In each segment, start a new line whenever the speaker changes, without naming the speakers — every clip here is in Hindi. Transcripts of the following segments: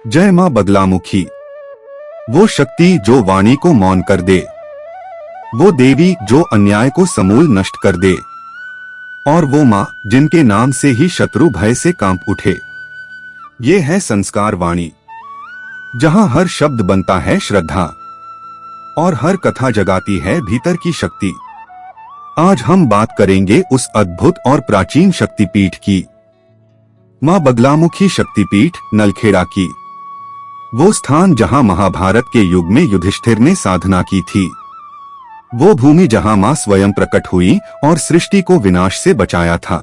जय मां बगलामुखी, वो शक्ति जो वाणी को मौन कर दे, वो देवी जो अन्याय को समूल नष्ट कर दे, और वो मां जिनके नाम से ही शत्रु भय से कांप उठे। ये है संस्कार वाणी, जहां हर शब्द बनता है श्रद्धा और हर कथा जगाती है भीतर की शक्ति। आज हम बात करेंगे उस अद्भुत और प्राचीन शक्तिपीठ की, मां बगलामुखी शक्तिपीठ नलखेड़ा की। वो स्थान जहां महाभारत के युग में युधिष्ठिर ने साधना की थी, वो भूमि जहां मां स्वयं प्रकट हुई और सृष्टि को विनाश से बचाया था,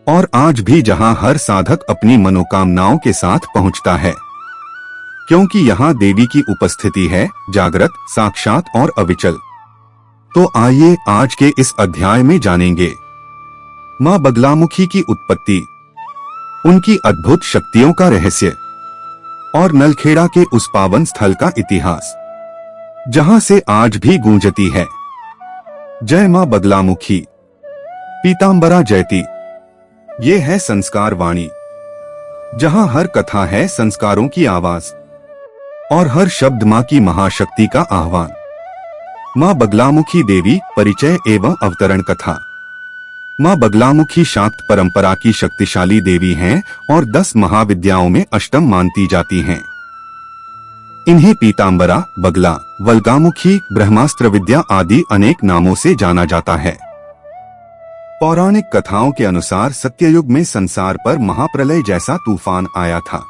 और आज भी जहां हर साधक अपनी मनोकामनाओं के साथ पहुंचता है, क्योंकि यहाँ देवी की उपस्थिति है, जागृत, साक्षात और अविचल। तो आइए आज के इस अध्याय में जानेंगे मां बगलामुखी की उत्पत्ति, उनकी अद्भुत शक्तियों का रहस्य और नलखेड़ा के उस पावन स्थल का इतिहास, जहां से आज भी गूंजती है जय मां बगलामुखी, पीतांबरा जयती। ये है संस्कार वाणी, जहां हर कथा है संस्कारों की आवाज और हर शब्द मां की महाशक्ति का आह्वान। मां बगलामुखी देवी परिचय एवं अवतरण कथा। मां बगलामुखी शाक्त परंपरा की शक्तिशाली देवी हैं और 10 महाविद्याओं में अष्टम मानती जाती हैं। इन्हें पीतांबरा, बगला, वल्गामुखी, ब्रह्मास्त्र विद्या आदि अनेक नामों से जाना जाता है। पौराणिक कथाओं के अनुसार सत्ययुग में संसार पर महाप्रलय जैसा तूफान आया था।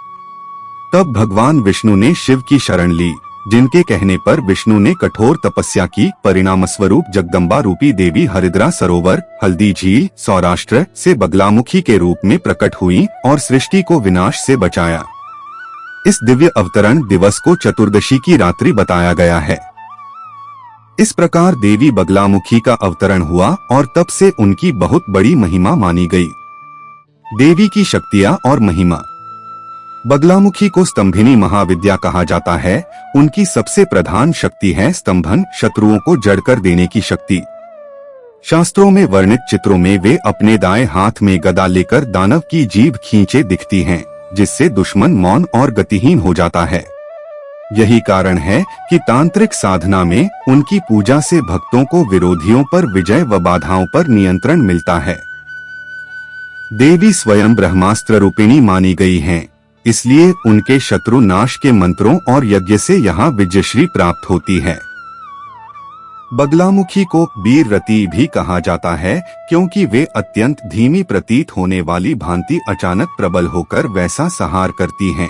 तब भगवान विष्णु ने शिव की शरण ली, जिनके कहने पर विष्णु ने कठोर तपस्या की। परिणाम स्वरूप जगदम्बा रूपी देवी हरिद्रा सरोवर, हल्दी झील, सौराष्ट्र से बगलामुखी के रूप में प्रकट हुई और सृष्टि को विनाश से बचाया। इस दिव्य अवतरण दिवस को चतुर्दशी की रात्रि बताया गया है। इस प्रकार देवी बगलामुखी का अवतरण हुआ और तब से उनकी बहुत बड़ी महिमा मानी गई। देवी की शक्तियां और महिमा। बगलामुखी को स्तंभिनी महाविद्या कहा जाता है। उनकी सबसे प्रधान शक्ति है स्तंभन, शत्रुओं को जड़ कर देने की शक्ति। शास्त्रों में वर्णित चित्रों में वे अपने दाएं हाथ में गदा लेकर दानव की जीभ खींचे दिखती हैं, जिससे दुश्मन मौन और गतिहीन हो जाता है। यही कारण है कि तांत्रिक साधना में उनकी पूजा से भक्तों को विरोधियों पर विजय व बाधाओं पर नियंत्रण मिलता है। देवी स्वयं ब्रह्मास्त्र रूपिणी मानी गई हैं, इसलिए उनके शत्रु नाश के मंत्रों और यज्ञ से यहाँ विजयश्री प्राप्त होती है। बगलामुखी को वीररती भी कहा जाता है, क्योंकि वे अत्यंत धीमी प्रतीत होने वाली भांति अचानक प्रबल होकर वैसा संहार करती हैं।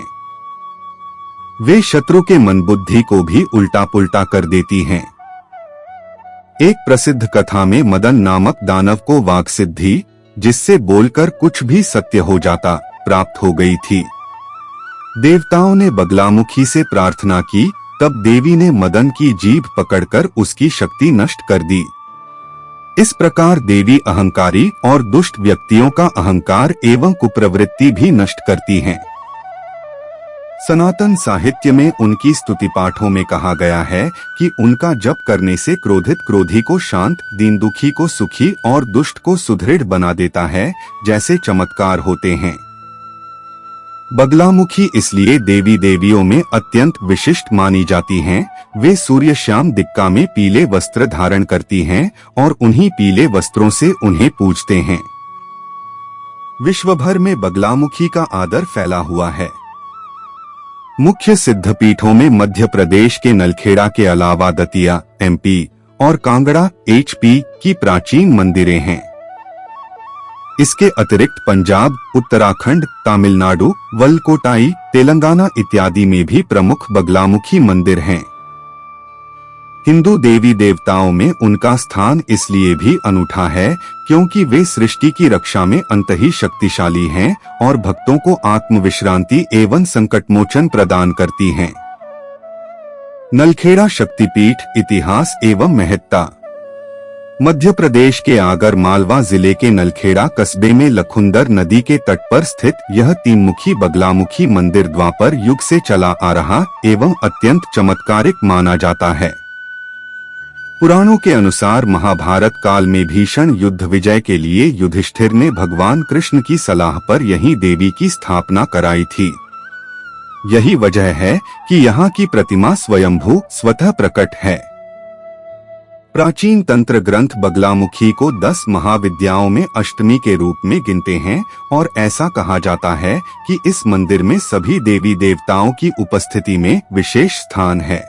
वे शत्रु के मन बुद्धि को भी उल्टा पुल्टा कर देती हैं। एक प्रसिद्ध कथा में मदन नामक दानव को वाक् सिद्धि, जिससे बोलकर कुछ भी सत्य हो जाता, प्राप्त हो गई थी। देवताओं ने बगलामुखी से प्रार्थना की, तब देवी ने मदन की जीभ पकड़कर उसकी शक्ति नष्ट कर दी। इस प्रकार देवी अहंकारी और दुष्ट व्यक्तियों का अहंकार एवं कुप्रवृत्ति भी नष्ट करती हैं। सनातन साहित्य में उनकी स्तुति पाठों में कहा गया है कि उनका जप करने से क्रोधित क्रोधी को शांत, दीन दुखी को सुखी और दुष्ट को सुदृढ़ बना देता है, जैसे चमत्कार होते हैं। बगलामुखी इसलिए देवी देवियों में अत्यंत विशिष्ट मानी जाती हैं। वे सूर्य श्याम दिक्का में पीले वस्त्र धारण करती हैं और उन्हीं पीले वस्त्रों से उन्हें पूजते हैं। विश्वभर में बगलामुखी का आदर फैला हुआ है। मुख्य सिद्धपीठों में मध्य प्रदेश के नलखेड़ा के अलावा दतिया, MP और कांगड़ा, HP की प्राचीन मंदिरें हैं। इसके अतिरिक्त पंजाब, उत्तराखंड, तमिलनाडु, वलकोटाई, तेलंगाना इत्यादि में भी प्रमुख बगलामुखी मंदिर हैं। हिंदू देवी देवताओं में उनका स्थान इसलिए भी अनूठा है, क्योंकि वे सृष्टि की रक्षा में अंतहि शक्तिशाली हैं और भक्तों को आत्मविश्रांति एवं संकटमोचन प्रदान करती हैं। नलखेड़ा शक्तिपीठ इतिहास एवं महत्ता। मध्य प्रदेश के आगर मालवा जिले के नलखेड़ा कस्बे में लखुंदर नदी के तट पर स्थित यह 3 मुखी बगलामुखी मंदिर द्वापर युग से चला आ रहा एवं अत्यंत चमत्कारिक माना जाता है। पुराणों के अनुसार महाभारत काल में भीषण युद्ध विजय के लिए युधिष्ठिर ने भगवान कृष्ण की सलाह पर यहीं देवी की स्थापना कराई थी। यही वजह है कि यहाँ की प्रतिमा स्वयंभू स्वतः प्रकट है। प्राचीन तंत्र ग्रंथ बगलामुखी को 10 महाविद्याओं में अष्टमी के रूप में गिनते हैं और ऐसा कहा जाता है कि इस मंदिर में सभी देवी देवताओं की उपस्थिति में विशेष स्थान है।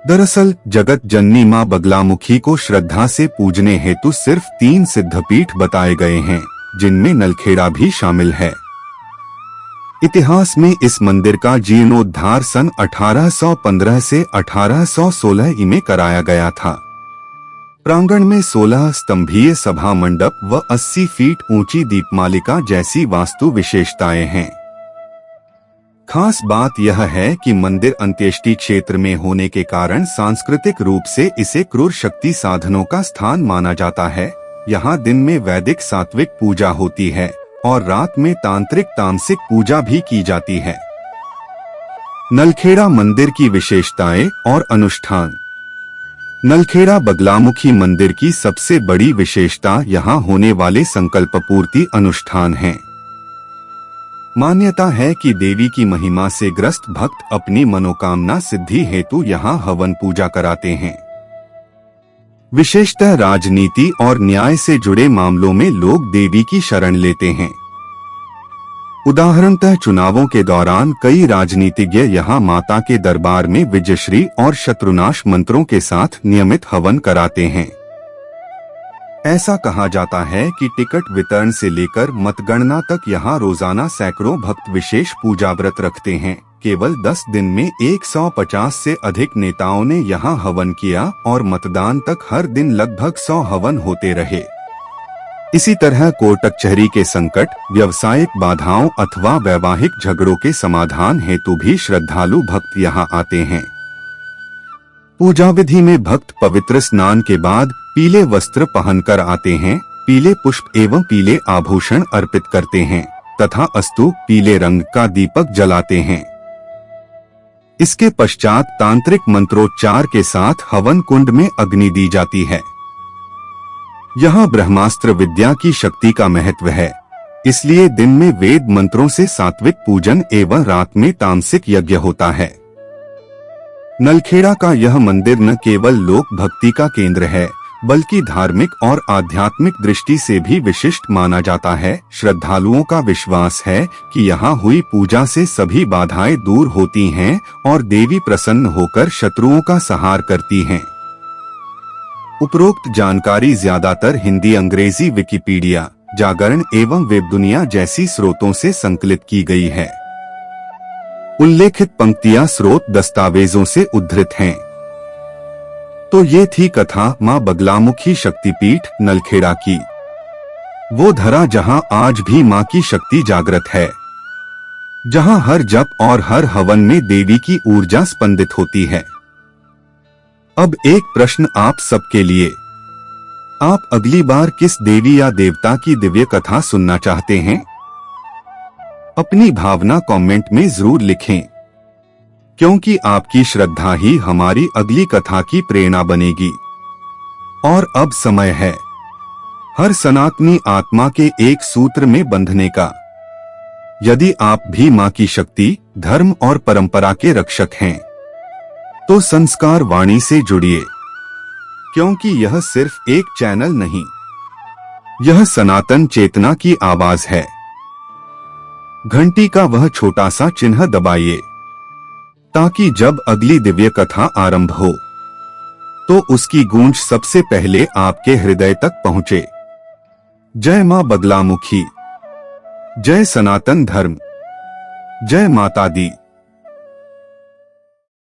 दरअसल जगत जननी मां बगलामुखी को श्रद्धा से पूजने हेतु सिर्फ 3 सिद्धपीठ बताए गए हैं, जिनमें नलखेड़ा भी शामिल है। इतिहास में इस मंदिर का जीर्णोद्धार सन 1815 से 1816 में कराया गया था। प्रांगण में 16 स्तंभीय सभा मंडप व 80 फीट ऊंची दीपमालिका जैसी वास्तु विशेषताएं हैं। खास बात यह है कि मंदिर अंत्येष्टि क्षेत्र में होने के कारण सांस्कृतिक रूप से इसे क्रूर शक्ति साधनों का स्थान माना जाता है। यहाँ दिन में वैदिक सात्विक पूजा होती है और रात में तांत्रिक तामसिक पूजा भी की जाती है। नलखेड़ा मंदिर की विशेषताएं और अनुष्ठान। नलखेड़ा बगलामुखी मंदिर की सबसे बड़ी विशेषता यहाँ होने वाले संकल्प पूर्ति अनुष्ठान हैं। मान्यता है कि देवी की महिमा से ग्रस्त भक्त अपनी मनोकामना सिद्धि हेतु यहाँ हवन पूजा कराते हैं। विशेषतः राजनीति और न्याय से जुड़े मामलों में लोग देवी की शरण लेते हैं। उदाहरणतः चुनावों के दौरान कई राजनीतिज्ञ यहाँ माता के दरबार में विजयश्री और शत्रुनाश मंत्रों के साथ नियमित हवन कराते हैं। ऐसा कहा जाता है कि टिकट वितरण से लेकर मतगणना तक यहाँ रोजाना सैकड़ों भक्त विशेष पूजा व्रत रखते हैं। केवल 10 दिन में 150 से अधिक नेताओं ने यहाँ हवन किया और मतदान तक हर दिन लगभग 100 हवन होते रहे। इसी तरह कोर्ट कचहरी के संकट, व्यावसायिक बाधाओं अथवा वैवाहिक झगड़ों के समाधान हेतु भी श्रद्धालु भक्त यहाँ आते हैं। पूजा विधि में भक्त पवित्र स्नान के बाद पीले वस्त्र पहनकर आते हैं, पीले पुष्प एवं पीले आभूषण अर्पित करते हैं तथा अस्तु पीले रंग का दीपक जलाते हैं। इसके पश्चात तांत्रिक मंत्रोच्चार के साथ हवन कुंड में अग्नि दी जाती है। यहाँ ब्रह्मास्त्र विद्या की शक्ति का महत्व है, इसलिए दिन में वेद मंत्रों से सात्विक पूजन एवं रात में तामसिक यज्ञ होता है। नलखेड़ा का यह मंदिर न केवल लोक भक्ति का केंद्र है, बल्कि धार्मिक और आध्यात्मिक दृष्टि से भी विशिष्ट माना जाता है। श्रद्धालुओं का विश्वास है कि यहाँ हुई पूजा से सभी बाधाएं दूर होती हैं और देवी प्रसन्न होकर शत्रुओं का संहार करती हैं। उपरोक्त जानकारी ज्यादातर हिंदी, अंग्रेजी विकिपीडिया, जागरण एवं वेब दुनिया जैसी स्रोतों से संकलित की गई है। उल्लेखित पंक्तियां स्रोत दस्तावेजों से उद्धृत हैं। तो ये थी कथा मां बगलामुखी शक्तिपीठ नलखेड़ा की, वो धरा जहां आज भी मां की शक्ति जागृत है, जहां हर जप और हर हवन में देवी की ऊर्जा स्पंदित होती है। अब एक प्रश्न आप सबके लिए, आप अगली बार किस देवी या देवता की दिव्य कथा सुनना चाहते हैं? अपनी भावना कमेंट में जरूर लिखें, क्योंकि आपकी श्रद्धा ही हमारी अगली कथा की प्रेरणा बनेगी। और अब समय है हर सनातनी आत्मा के एक सूत्र में बंधने का। यदि आप भी मां की शक्ति, धर्म और परंपरा के रक्षक हैं, तो संस्कार वाणी से जुड़िए, क्योंकि यह सिर्फ एक चैनल नहीं, यह सनातन चेतना की आवाज है। घंटी का वह छोटा सा चिन्ह दबाइए, ताकि जब अगली दिव्य कथा आरंभ हो तो उसकी गूंज सबसे पहले आपके हृदय तक पहुंचे। जय मां बगलामुखी, जय सनातन धर्म, जय माता दी।